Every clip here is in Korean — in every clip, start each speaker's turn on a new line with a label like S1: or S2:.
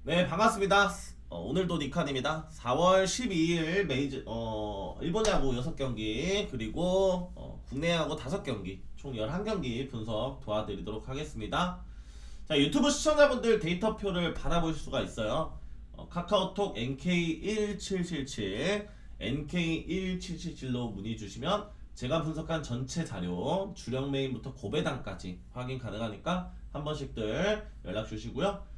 S1: 네, 반갑습니다. 오늘도 니칸입니다. 4월 12일 일본 야구 6경기 그리고 국내 야구 5경기 총 11경기 분석 도와드리도록 하겠습니다. 자, 유튜브 시청자분들 데이터표를 받아보실 수가 있어요. 카카오톡 NK1777 NK1777로 문의 주시면 제가 분석한 전체 자료 주력 메인부터 고배당까지 확인 가능하니까 한 번씩들 연락 주시고요.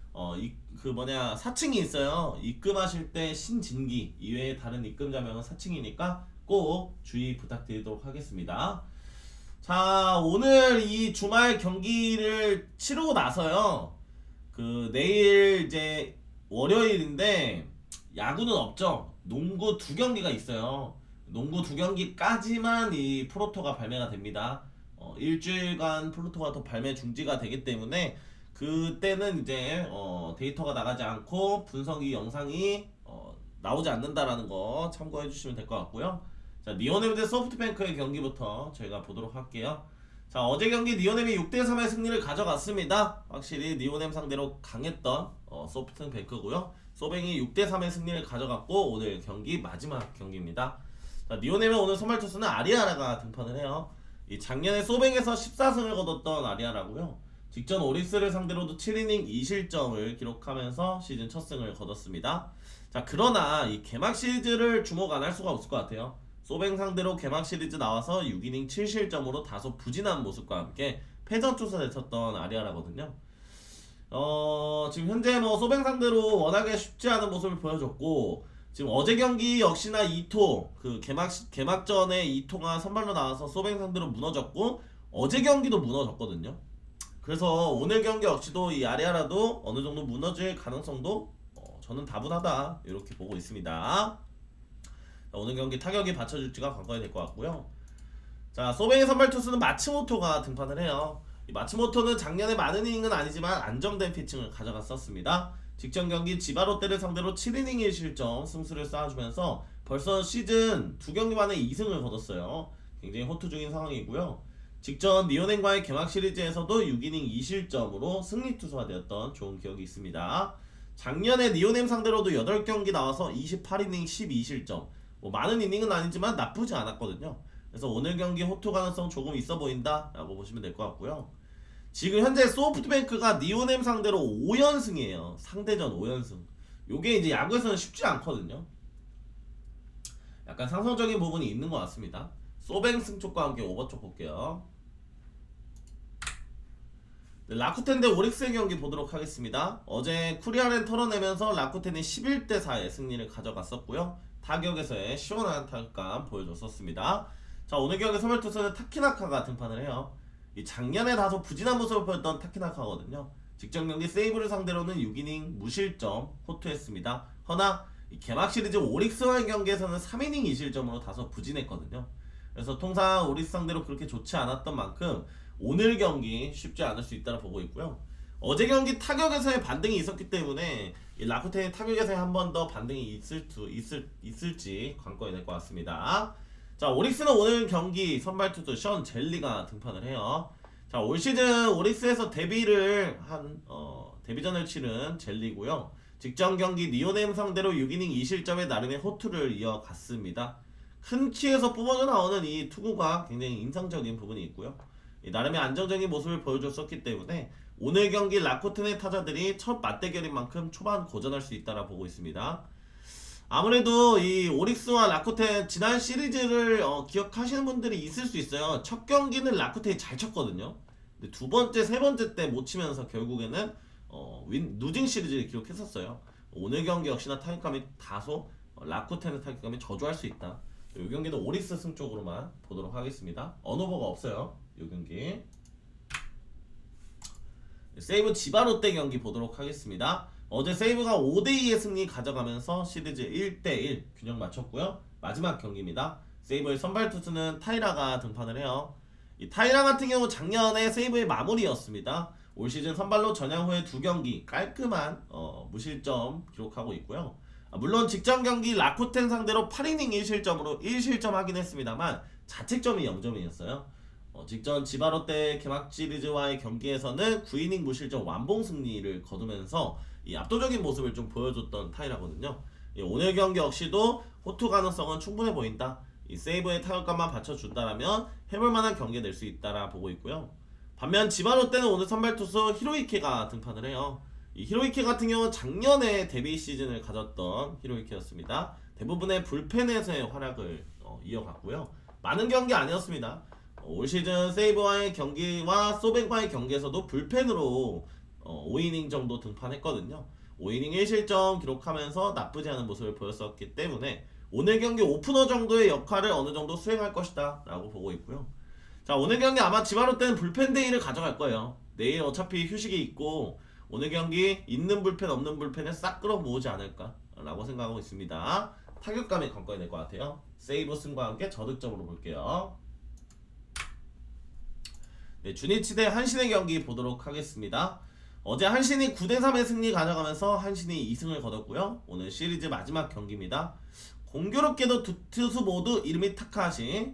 S1: 사칭이 있어요. 입금하실 때 신진기 이외에 다른 입금 자명은 사칭이니까 꼭 주의 부탁드리도록 하겠습니다. 자, 오늘 이 주말 경기를 치르고 나서요. 내일 이제 월요일인데 야구는 없죠. 농구 2경기가 있어요. 농구 2경기까지만 이 프로토가 발매가 됩니다. 일주일간 프로토가 더 발매 중지가 되기 때문에 그때는 이제 데이터가 나가지 않고 분석이 영상이 나오지 않는다라는 거 참고해 주시면 될 것 같고요. 자, 니오넴 대 소프트뱅크의 경기부터 저희가 보도록 할게요. 자, 어제 경기 니오넴이 6대3의 승리를 가져갔습니다. 확실히 니오넴 상대로 강했던 소프트뱅크고요. 소뱅이 6대3의 승리를 가져갔고 오늘 경기 마지막 경기입니다. 자, 니오넴은 오늘 선발 투수는 아리아라가 등판을 해요. 이 작년에 소뱅에서 14승을 거뒀던 아리아라고요. 직전 오리스를 상대로도 7이닝 2실점을 기록하면서 시즌 첫 승을 거뒀습니다. 자, 그러나 이 개막 시리즈를 주목 안 할 수가 없을 것 같아요. 소뱅 상대로 개막 시리즈 나와서 6이닝 7실점으로 다소 부진한 모습과 함께 패전 투수를 쳤던 아리아라거든요. 지금 현재 뭐 소뱅 상대로 워낙에 쉽지 않은 모습을 보여줬고, 지금 어제 경기 역시나 이토 개막전에 이토가 선발로 나와서 소뱅 상대로 무너졌고, 어제 경기도 무너졌거든요. 그래서 오늘 경기 역시도 이 아리아라도 어느 정도 무너질 가능성도 저는 다분하다 이렇게 보고 있습니다. 자, 오늘 경기 타격이 받쳐줄지가 관건이 될 것 같고요. 자, 소뱅의 선발 투수는 마츠모토가 등판을 해요. 이 마츠모토는 작년에 많은 이닝은 아니지만 안정된 피칭을 가져갔었습니다. 직전 경기 지바롯데를 상대로 7이닝 1실점 승수를 쌓아주면서 벌써 시즌 2경기 만에 2승을 거뒀어요. 굉장히 호투 중인 상황이고요. 직전 니오넴과의 개막 시리즈에서도 6이닝 2실점으로 승리 투수가 되었던 좋은 기억이 있습니다. 작년에 니오넴 상대로도 8경기 나와서 28이닝 12실점. 뭐 많은 이닝은 아니지만 나쁘지 않았거든요. 그래서 오늘 경기 호투 가능성 조금 있어 보인다 라고 보시면 될 것 같고요. 지금 현재 소프트뱅크가 니오넴 상대로 5연승이에요. 상대전 5연승. 요게 이제 야구에서는 쉽지 않거든요. 약간 상성적인 부분이 있는 것 같습니다. 소뱅 승쪽과 함께 오버쪽 볼게요. 네, 라쿠텐 대 오릭스의 경기 보도록 하겠습니다. 어제 쿠리아렌 털어내면서 라쿠텐이 11대4의 승리를 가져갔었고요. 타격에서의 시원한 타격감 보여줬었습니다. 자, 오늘 경기 선발 투수는 타키나카가 등판을 해요. 이 작년에 다소 부진한 모습을 보였던 타키나카거든요. 직전 경기 세이브를 상대로는 6이닝 무실점 호투했습니다. 허나 이 개막 시리즈 오릭스와의 경기에서는 3이닝 2실점으로 다소 부진했거든요. 그래서 통상 오릭스 상대로 그렇게 좋지 않았던 만큼 오늘 경기 쉽지 않을 수 있다고 보고 있고요. 어제 경기 타격에서의 반등이 있었기 때문에 이 라쿠텐의 타격에서 한 번 더 반등이 있을지 관건이 될 것 같습니다. 자, 오릭스는 오늘 경기 선발 투수 션 젤리가 등판을 해요. 자, 올 시즌 오릭스에서 데뷔전을 치른 젤리고요. 직전 경기 니오넴 상대로 6이닝 2실점의 나름의 호투를 이어갔습니다. 큰 키에서 뿜어져 나오는 이 투구가 굉장히 인상적인 부분이 있고요. 나름의 안정적인 모습을 보여줬었기 때문에 오늘 경기 라쿠텐의 타자들이 첫 맞대결인 만큼 초반 고전할 수 있다라 보고 있습니다. 아무래도 이 오릭스와 라쿠텐 지난 시리즈를 기억하시는 분들이 있을 수 있어요. 첫 경기는 라쿠텐이 잘 쳤거든요. 근데 두 번째, 세 번째 때 못 치면서 결국에는 루징 시리즈를 기록했었어요. 오늘 경기 역시나 타격감이 다소 라쿠텐의 타격감이 저조할 수 있다. 이 경기는 오릭스 승 쪽으로만 보도록 하겠습니다. 언어버가 없어요. 이 경기. 세이브 지바롯데 경기 보도록 하겠습니다. 어제 세이브가 5대2의 승리 가져가면서 시리즈 1대1 균형 맞췄고요. 마지막 경기입니다. 세이브의 선발 투수는 타이라가 등판을 해요. 이 타이라 같은 경우 작년에 세이브의 마무리였습니다. 올 시즌 선발로 전향 후에 2경기 깔끔한 무실점 기록하고 있고요. 물론 직전 경기 라쿠텐 상대로 8이닝 1실점으로 1실점 하긴 했습니다만 자책점이 0점이었어요. 직전 지바롯데 개막 시리즈와의 경기에서는 9이닝 무실점 완봉 승리를 거두면서 이 압도적인 모습을 좀 보여줬던 타이라거든요. 오늘 경기 역시도 호투 가능성은 충분해 보인다. 이 세이브의 타격감만 받쳐준다라면 해볼만한 경기 낼 수 있다라 보고 있고요. 반면 지바롯데는 오늘 선발 투수 히로이케가 등판을 해요. 이 히로이케 같은 경우는 작년에 데뷔 시즌을 가졌던 히로이케였습니다. 대부분의 불펜에서의 활약을 이어갔고요. 많은 경기 아니었습니다. 올 시즌 세이브와의 경기와 소백과의 경기에서도 불펜으로 5이닝 정도 등판했거든요. 5이닝 1실점 기록하면서 나쁘지 않은 모습을 보였었기 때문에 오늘 경기 오프너 정도의 역할을 어느 정도 수행할 것이다 라고 보고 있고요. 자, 오늘 경기 아마 지바롯데는 불펜 데이를 가져갈 거예요. 내일 어차피 휴식이 있고 오늘 경기 있는 불펜 없는 불펜을 싹 끌어 모으지 않을까 라고 생각하고 있습니다. 타격감이 관건이 될 것 같아요. 세이브 승과 함께 저득점으로 볼게요. 네, 주니치 대 한신의 경기 보도록 하겠습니다. 어제 한신이 9대3의 승리 가져가면서 한신이 2승을 거뒀고요. 오늘 시리즈 마지막 경기입니다. 공교롭게도 두 투수 모두 이름이 타카하시.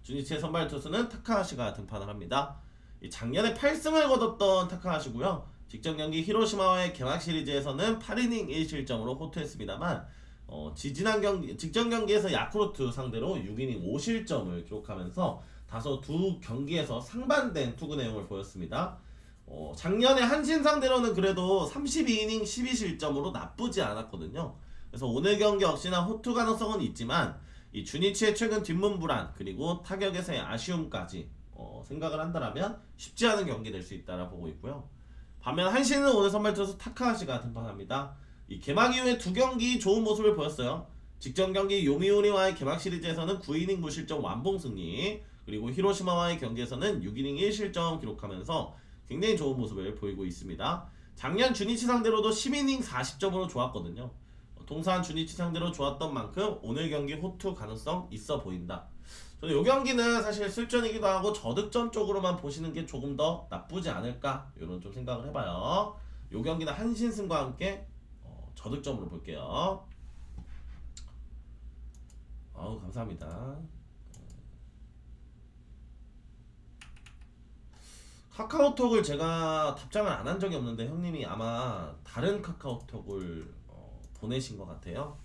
S1: 주니치의 선발 투수는 타카하시가 등판을 합니다. 작년에 8승을 거뒀던 타카하시고요. 직전 경기 히로시마와의 개막 시리즈에서는 8이닝 1실점으로 호투했습니다만 직전 경기에서 야쿠르트 상대로 6이닝 5실점을 기록하면서 다소 두 경기에서 상반된 투구 내용을 보였습니다. 작년에 한신 상대로는 그래도 32이닝 12실점으로 나쁘지 않았거든요. 그래서 오늘 경기 역시나 호투 가능성은 있지만 이 주니치의 최근 뒷문 불안 그리고 타격에서의 아쉬움까지 생각을 한다면 쉽지 않은 경기 될 수 있다라 보고 있고요. 반면 한신은 오늘 선발 투수 타카하시가 등판합니다. 이 개막 이후에 두 경기 좋은 모습을 보였어요. 직전 경기 요미우리와의 개막 시리즈에서는 9이닝 무실점 완봉 승리, 그리고 히로시마와의 경기에서는 6이닝 1실점 기록하면서 굉장히 좋은 모습을 보이고 있습니다. 작년 주니치 상대로도 10이닝 40점으로 좋았거든요. 통산 주니치 상대로 좋았던 만큼 오늘 경기 호투 가능성 있어 보인다. 저는 이 경기는 사실 실전이기도 하고 저득점 쪽으로만 보시는 게 조금 더 나쁘지 않을까 이런 좀 생각을 해봐요. 이 경기는 한신승과 함께 저득점으로 볼게요. 아우 감사합니다. 카카오톡을 제가 답장을 안 한 적이 없는데 형님이 아마 다른 카카오톡을 보내신 것 같아요.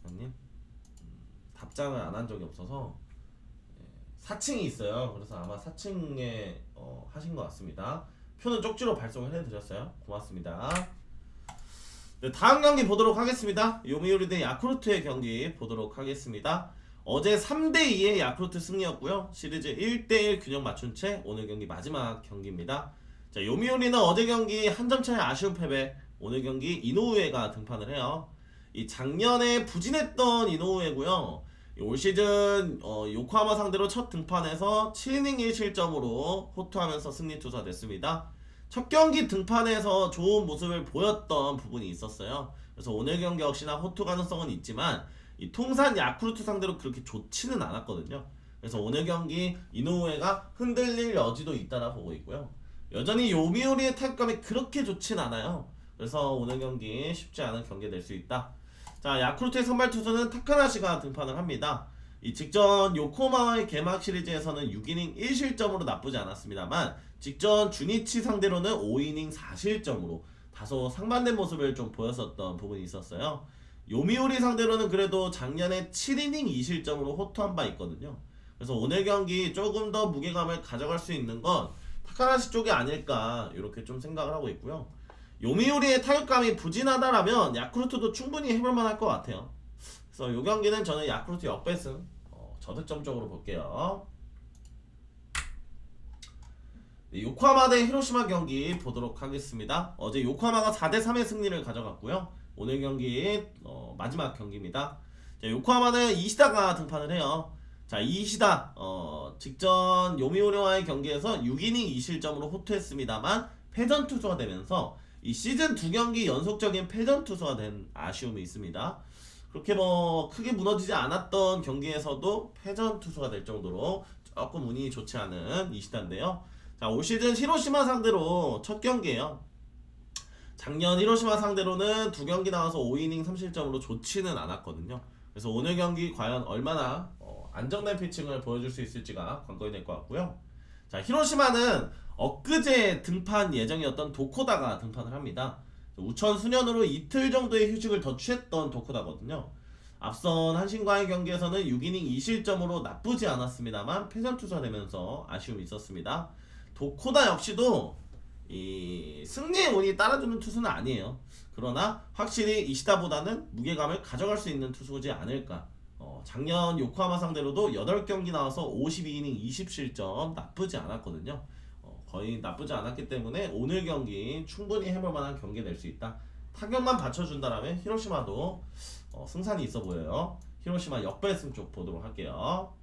S1: 형님 답장을 안 한 적이 없어서 사칭이 있어요. 그래서 아마 사칭에 하신 것 같습니다. 표는 쪽지로 발송을 해드렸어요. 고맙습니다. 네, 다음 경기 보도록 하겠습니다. 요미우리 대 야쿠르트의 경기 보도록 하겠습니다. 어제 3대2의 야쿠르트 승리였고요. 시리즈 1대1 균형 맞춘 채 오늘 경기 마지막 경기입니다. 자, 요미우리는 어제 경기 한 점 차의 아쉬운 패배, 오늘 경기 이노우에가 등판을 해요. 이 작년에 부진했던 이노우에고요. 올 시즌 요코하마 상대로 첫 등판에서 7이닝 1실점으로 호투하면서 승리 투수됐습니다. 첫 경기 등판에서 좋은 모습을 보였던 부분이 있었어요. 그래서 오늘 경기 역시나 호투 가능성은 있지만 이 통산 야쿠르트 상대로 그렇게 좋지는 않았거든요. 그래서 오늘 경기 이노우에가 흔들릴 여지도 있다라 보고 있고요. 여전히 요미우리의 타격감이 그렇게 좋진 않아요. 그래서 오늘 경기 쉽지 않은 경기 될 수 있다. 자, 야쿠르트의 선발 투수는 타카나시가 등판을 합니다. 이 직전 요코하마의 개막 시리즈에서는 6이닝 1실점으로 나쁘지 않았습니다만 직전 주니치 상대로는 5이닝 4실점으로 다소 상반된 모습을 좀 보였었던 부분이 있었어요. 요미우리 상대로는 그래도 작년에 7이닝 2실점으로 호투한 바 있거든요. 그래서 오늘 경기 조금 더 무게감을 가져갈 수 있는 건 타카나시 쪽이 아닐까 이렇게 좀 생각을 하고 있고요. 요미우리의 타격감이 부진하다라면 야쿠르트도 충분히 해볼만 할 것 같아요. 그래서 이 경기는 저는 야쿠르트 역배승 저득점 쪽으로 볼게요. 네, 요코하마 대 히로시마 경기 보도록 하겠습니다. 어제 요코하마가 4대3의 승리를 가져갔고요. 오늘 경기 마지막 경기입니다. 자, 요코하마는 이시다가 등판을 해요. 자, 이시다 직전 요미우리와의 경기에서 6이닝 2실점으로 호투했습니다만 패전 투수가 되면서 이 시즌 2경기 연속적인 패전 투수가 된 아쉬움이 있습니다. 그렇게 크게 무너지지 않았던 경기에서도 패전 투수가 될 정도로 조금 운이 좋지 않은 이시다인데요. 자, 올 시즌 히로시마 상대로 첫 경기예요. 작년 히로시마 상대로는 두 경기 나와서 5이닝 3실점으로 좋지는 않았거든요. 그래서 오늘 경기 과연 얼마나 안정된 피칭을 보여줄 수 있을지가 관건이 될 것 같고요. 자, 히로시마는 엊그제 등판 예정이었던 도코다가 등판을 합니다. 우천 수년으로 이틀 정도의 휴식을 더 취했던 도코다거든요. 앞선 한신과의 경기에서는 6이닝 2실점으로 나쁘지 않았습니다만 패전 투수되면서 아쉬움이 있었습니다. 도코다 역시도 이 승리의 운이 따라주는 투수는 아니에요. 그러나 확실히 이시다보다는 무게감을 가져갈 수 있는 투수지 않을까. 작년 요코하마 상대로도 8경기 나와서 52이닝 20실점 나쁘지 않았거든요. 거의 나쁘지 않았기 때문에 오늘 경기 충분히 해볼 만한 경기 될 수 있다. 타격만 받쳐준다라면 히로시마도 승산이 있어 보여요. 히로시마 역배승 쪽 보도록 할게요.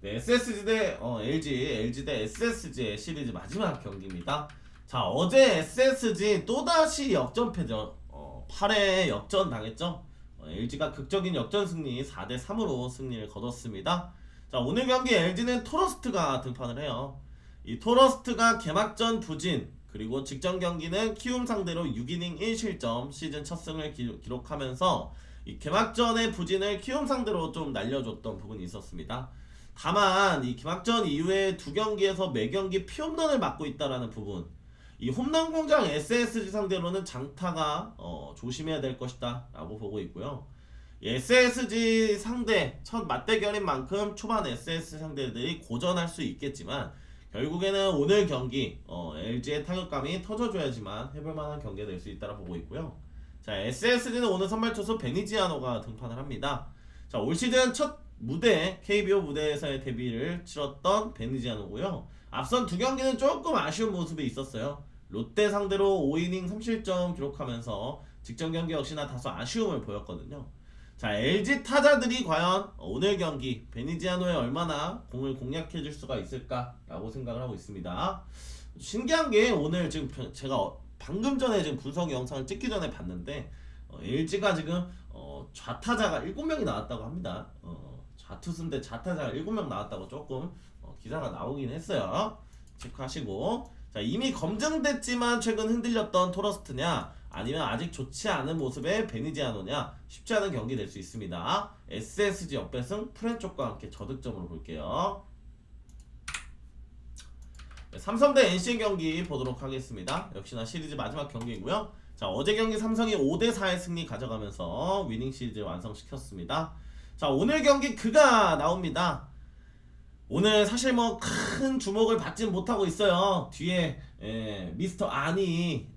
S1: 네, SSG 대 LG 대 SSG의 시리즈 마지막 경기입니다. 자, 어제 SSG 또다시 역전패죠. 8회 역전 당했죠. LG가 극적인 역전 승리 4대3으로 승리를 거뒀습니다. 자, 오늘 경기 LG는 토러스트가 등판을 해요. 이 토러스트가 개막전 부진, 그리고 직전 경기는 키움 상대로 6이닝 1실점 시즌 첫 승을 기록하면서 이 개막전의 부진을 키움 상대로 좀 날려줬던 부분이 있었습니다. 다만 이 개막전 이후에 두 경기에서 매 경기 피홈런을 맞고 있다라는 부분, 이 홈런 공장 SSG 상대로는 장타가 조심해야 될 것이다 라고 보고 있고요. SSG 상대 첫 맞대결인 만큼 초반 SS 상대들이 고전할 수 있겠지만 결국에는 오늘 경기 LG의 타격감이 터져줘야지만 해볼만한 경기가 될 수 있다고 보고 있고요. 자, SSG는 오늘 선발 투수 베니지아노가 등판을 합니다. 자, 올 시즌 첫 무대 KBO 무대에서의 데뷔를 치렀던 베니지아노고요. 앞선 두 경기는 조금 아쉬운 모습이 있었어요. 롯데 상대로 5이닝 3실점 기록하면서 직전 경기 역시나 다소 아쉬움을 보였거든요. 자, LG 타자들이 과연 오늘 경기 베니지아노에 얼마나 공을 공략해줄 수가 있을까라고 생각을 하고 있습니다. 신기한 게 오늘 지금 제가 방금 전에 지금 분석 영상을 찍기 전에 봤는데 LG가 지금 좌타자가 7명이 나왔다고 합니다. 좌투수인데 좌타자가 7명 나왔다고 조금 기사가 나오긴 했어요. 체크하시고. 자, 이미 검증됐지만 최근 흔들렸던 토러스트냐 아니면 아직 좋지 않은 모습의 베니지아노냐 쉽지 않은 경기 될 수 있습니다. SSG 역배승 프렌쪽과 함께 저득점으로 볼게요. 네, 삼성 대 NC 경기 보도록 하겠습니다. 역시나 시리즈 마지막 경기이고요. 자, 어제 경기 삼성이 5대4의 승리 가져가면서 위닝 시리즈 완성시켰습니다. 자, 오늘 경기 그가 나옵니다. 오늘 사실 뭐 큰 주목을 받진 못하고 있어요. 뒤에 미스터 아니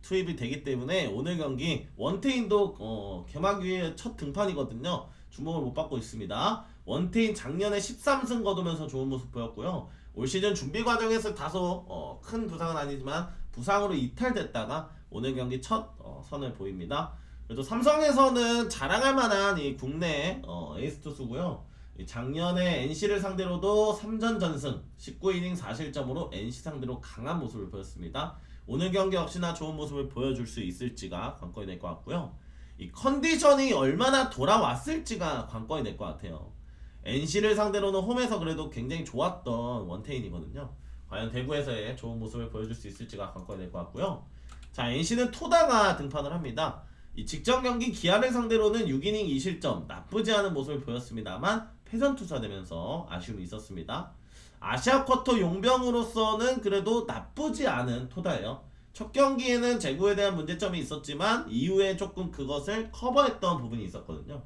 S1: 투입이 되기 때문에 오늘 경기 원태인도 개막 위에 첫 등판이거든요. 주목을 못 받고 있습니다. 원태인 작년에 13승 거두면서 좋은 모습 보였고요. 올 시즌 준비 과정에서 다소 큰 부상은 아니지만 부상으로 이탈됐다가 오늘 경기 첫 선을 보입니다. 그래도 삼성에서는 자랑할 만한 이 국내 에이스 투수고요. 작년에 NC를 상대로도 3전 전승 19이닝 4실점으로 NC 상대로 강한 모습을 보였습니다. 오늘 경기 역시나 좋은 모습을 보여줄 수 있을지가 관건이 될 것 같고요. 이 컨디션이 얼마나 돌아왔을지가 관건이 될 것 같아요. NC를 상대로는 홈에서 그래도 굉장히 좋았던 원태인이거든요. 과연 대구에서의 좋은 모습을 보여줄 수 있을지가 관건이 될 것 같고요. 자, NC는 토다가 등판을 합니다. 이 직전 경기 기아를 상대로는 6이닝 2실점 나쁘지 않은 모습을 보였습니다만 패전 투사되면서 아쉬움이 있었습니다. 아시아 쿼터 용병으로서는 그래도 나쁘지 않은 토다예요. 첫 경기에는 제구에 대한 문제점이 있었지만 이후에 조금 그것을 커버했던 부분이 있었거든요.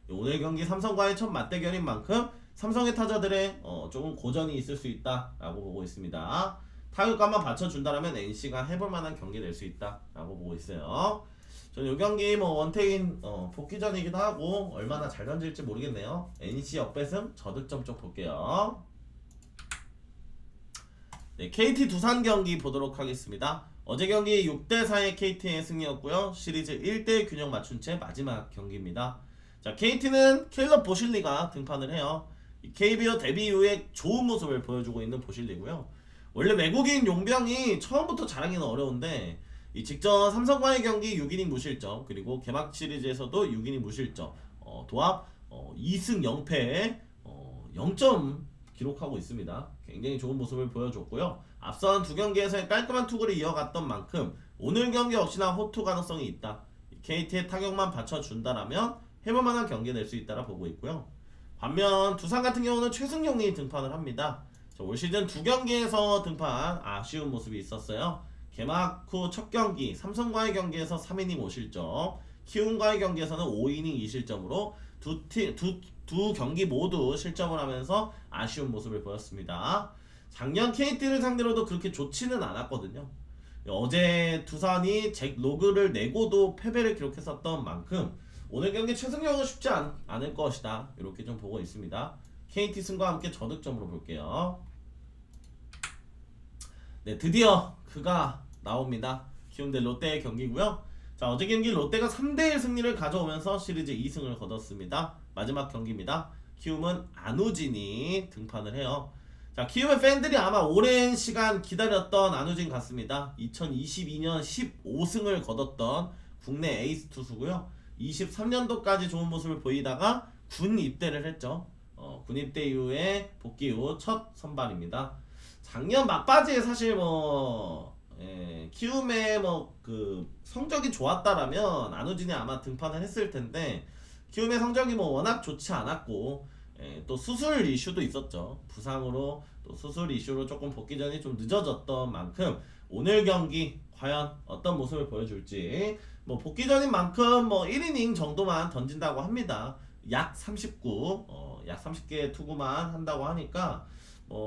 S1: 오늘 경기 삼성과의 첫 맞대결인 만큼 삼성의 타자들의 조금 고전이 있을 수 있다라고 보고 있습니다. 타격감만 받쳐준다면 NC가 해볼 만한 경기 될 수 있다라고 보고 있어요. 저는 이 경기 뭐 원태인 복귀전이기도 하고 얼마나 잘 던질지 모르겠네요. NC 역배승 저득점 쪽 볼게요. 네, KT 두산 경기 보도록 하겠습니다. 어제 경기 6대4의 KT의 승리였고요. 시리즈 1대1 균형 맞춘 채 마지막 경기입니다. 자, KT는 켈러 보실리가 등판을 해요. KBO 데뷔 이후에 좋은 모습을 보여주고 있는 보실리고요. 원래 외국인 용병이 처음부터 잘하기는 어려운데 이 직전 삼성과의 경기 6이닝 무실점, 그리고 개막 시리즈에서도 6이닝 무실점, 도합 2승 0패에 0점 기록하고 있습니다. 굉장히 좋은 모습을 보여줬고요. 앞선 두 경기에서의 깔끔한 투구를 이어갔던 만큼 오늘 경기 역시나 호투 가능성이 있다. KT의 타격만 받쳐준다라면 해볼만한 경기 될 수 있다라 보고 있고요. 반면 두산 같은 경우는 최승용이 등판을 합니다. 올 시즌 두 경기에서 등판 아쉬운 모습이 있었어요. 개막 후 첫 경기 삼성과의 경기에서 3이닝 5실점, 키움과의 경기에서는 5이닝 2실점으로 두 경기 모두 실점을 하면서 아쉬운 모습을 보였습니다. 작년 KT를 상대로도 그렇게 좋지는 않았거든요. 어제 두산이 로그를 내고도 패배를 기록했었던 만큼 오늘 경기 최승용은 쉽지 않을 것이다. 이렇게 좀 보고 있습니다. KT 승과 함께 저득점으로 볼게요. 네, 드디어 그가 나옵니다. 키움 대 롯데의 경기고요. 자, 어제 경기 롯데가 3대1 승리를 가져오면서 시리즈 2승을 거뒀습니다. 마지막 경기입니다. 키움은 안우진이 등판을 해요. 자, 키움의 팬들이 아마 오랜 시간 기다렸던 안우진 같습니다. 2022년 15승을 거뒀던 국내 에이스 투수고요. 23년도까지 좋은 모습을 보이다가 군 입대를 했죠. 군 입대 이후에 복귀 후 첫 선발입니다. 작년 막바지에 사실 키움의 그 성적이 좋았다라면 안우진이 아마 등판을 했을 텐데 키움의 성적이 워낙 좋지 않았고 또 수술 이슈도 있었죠. 부상으로 또 수술 이슈로 조금 복귀전이 좀 늦어졌던 만큼 오늘 경기 과연 어떤 모습을 보여줄지 복귀전인 만큼 1이닝 정도만 던진다고 합니다. 약 39, 약 30개의 투구만 한다고 하니까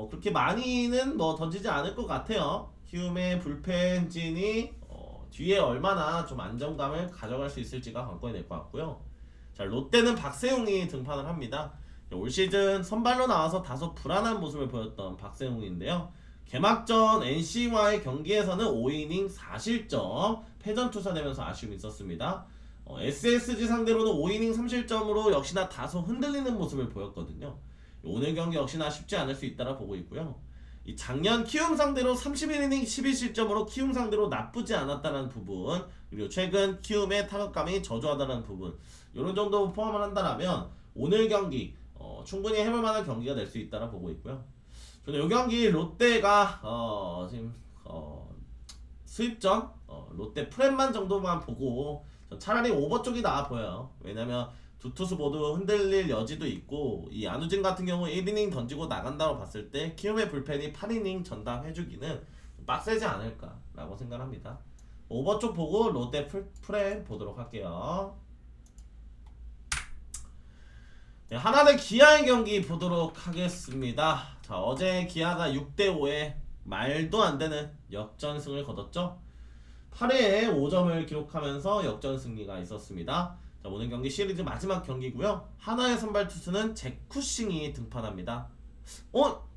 S1: 그렇게 많이는 던지지 않을 것 같아요. 키움의 불펜진이 뒤에 얼마나 좀 안정감을 가져갈 수 있을지가 관건이 될 것 같고요. 자, 롯데는 박세웅이 등판을 합니다. 올 시즌 선발로 나와서 다소 불안한 모습을 보였던 박세웅인데요. 개막전 NC와의 경기에서는 5이닝 4실점 패전 투사되면서 아쉬움이 있었습니다. SSG 상대로는 5이닝 3실점으로 역시나 다소 흔들리는 모습을 보였거든요. 오늘 경기 역시나 쉽지 않을 수 있다라 보고 있고요. 이 작년 키움 상대로 31이닝 12실점으로 키움 상대로 나쁘지 않았다는 부분, 그리고 최근 키움의 타격감이 저조하다는 부분, 이런 정도 포함을 한다면 오늘 경기 충분히 해볼 만한 경기가 될 수 있다라 보고 있고요. 저는 이 경기 롯데가 지금 수입전 롯데 프랩만 정도만 보고 차라리 오버 쪽이 나아 보여요. 왜냐면 두 투수 모두 흔들릴 여지도 있고 이 안우진 같은 경우 1이닝 던지고 나간다고 봤을 때 키움의 불펜이 8이닝 전담해주기는 빡세지 않을까라고 생각합니다. 오버 쪽 보고 롯데 프랩 보도록 할게요. 네, 하나 대 기아의 경기 보도록 하겠습니다. 자, 어제 기아가 6대5에 말도 안 되는 역전승을 거뒀죠. 8회에 5점을 기록하면서 역전 승리가 있었습니다. 자, 오늘 경기 시리즈 마지막 경기고요. 하나의 선발 투수는 잭쿠싱이 등판합니다.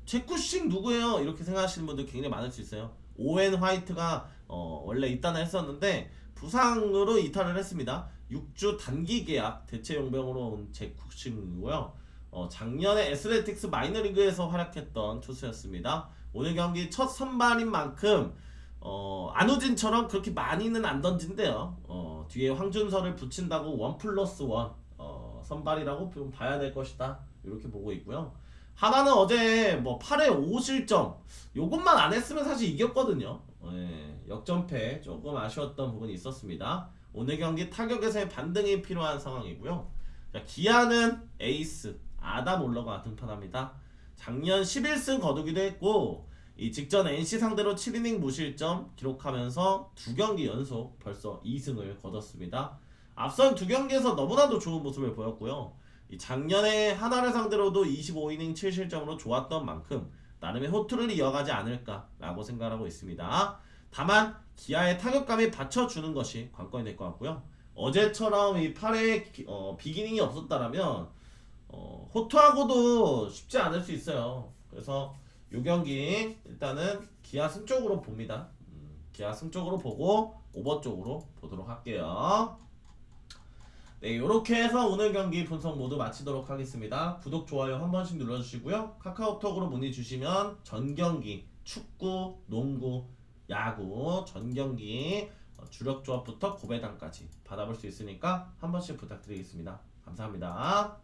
S1: 잭쿠싱 누구예요? 이렇게 생각하시는 분들 굉장히 많을 수 있어요. 오웬 화이트가 원래 입단을 했었는데 부상으로 이탈을 했습니다. 6주 단기 계약 대체 용병으로 온 잭쿠싱이고요. 작년에 애슬레틱스 마이너리그에서 활약했던 투수였습니다. 오늘 경기 첫 선발인 만큼 안우진처럼 그렇게 많이는 안 던진대요. 뒤에 황준서를 붙인다고 1+1 선발이라고 좀 봐야 될 것이다. 이렇게 보고 있고요. 하나는 어제 8회 5실점 요것만 안 했으면 사실 이겼거든요. 역전패 조금 아쉬웠던 부분이 있었습니다. 오늘 경기 타격에서의 반등이 필요한 상황이고요. 자, 기아는 에이스 아담 올러가 등판합니다. 작년 11승 거두기도 했고 이 직전 NC 상대로 7이닝 무실점 기록하면서 두 경기 연속 벌써 2승을 거뒀습니다. 앞선 두 경기에서 너무나도 좋은 모습을 보였고요. 이 작년에 하나를 상대로도 25이닝 7실점으로 좋았던 만큼 나름의 호투를 이어가지 않을까라고 생각하고 있습니다. 다만 기아의 타격감이 받쳐주는 것이 관건이 될 것 같고요. 어제처럼 이 8회 비기닝이 없었다라면 호투하고도 쉽지 않을 수 있어요. 그래서 이 경기 일단은 기아 승 쪽으로 봅니다. 기아 승 쪽으로 보고 오버 쪽으로 보도록 할게요. 네, 이렇게 해서 오늘 경기 분석 모두 마치도록 하겠습니다. 구독, 좋아요 한 번씩 눌러주시고요. 카카오톡으로 문의 주시면 전경기, 축구, 농구, 야구, 전경기 주력 조합부터 고배당까지 받아볼 수 있으니까 한 번씩 부탁드리겠습니다. 감사합니다.